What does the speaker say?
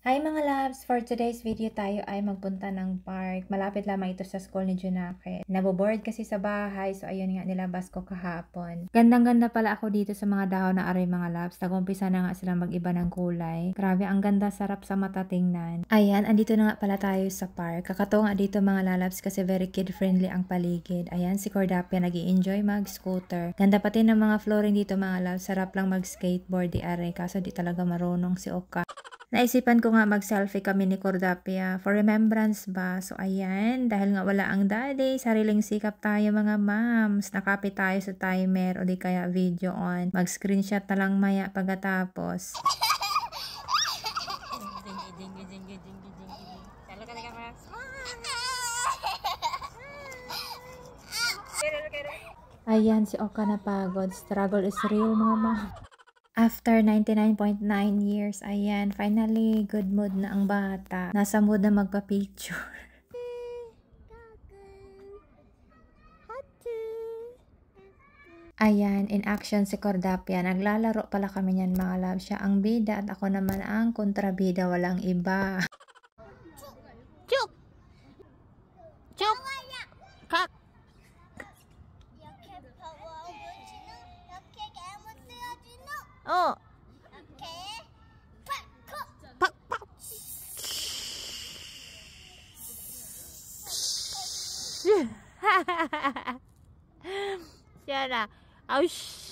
Hi mga loves! For today's video tayo ay magpunta ng park. Malapit lamang ito sa school ni Junake. Naboboard kasi sa bahay, so ayun nga nilabas ko kahapon. Gandang-ganda pala ako dito sa mga dahon na aray mga loves. Nag-umpisa na nga sila mag-iba ng kulay. Grabe, ang ganda, sarap sa mata tingnan. Ayan, andito na nga pala tayo sa park. Kakatawa nga dito mga loves kasi very kid-friendly ang paligid. Ayan, si Cordapia nag-i-enjoy mag-scooter. Ganda pati ng mga flooring dito mga loves. Sarap lang mag-skateboard di aray. Kaso di talaga marunong si Oka. Naisipan ko nga mag-selfie kami ni Cordapia for remembrance ba. So ayan, dahil nga wala ang daddy, sariling sikap tayo mga moms. Nakapit tayo sa timer o di kaya video on. Mag-screenshot na lang maya pagkatapos. Ayan, si Oka na pagod. Struggle is real mga mom. After 99.9 years, ayan, finally, good mood na ang bata. Nasa mood na magpa-picture. Ayan, in action si Cordapia. Naglalaro pala kami niyan mga love. Siya ang bida at ako naman ang kontrabida, walang iba. Chuk! Chuk! Kak! Oh! Pak! Pak! Siya na. Ouch!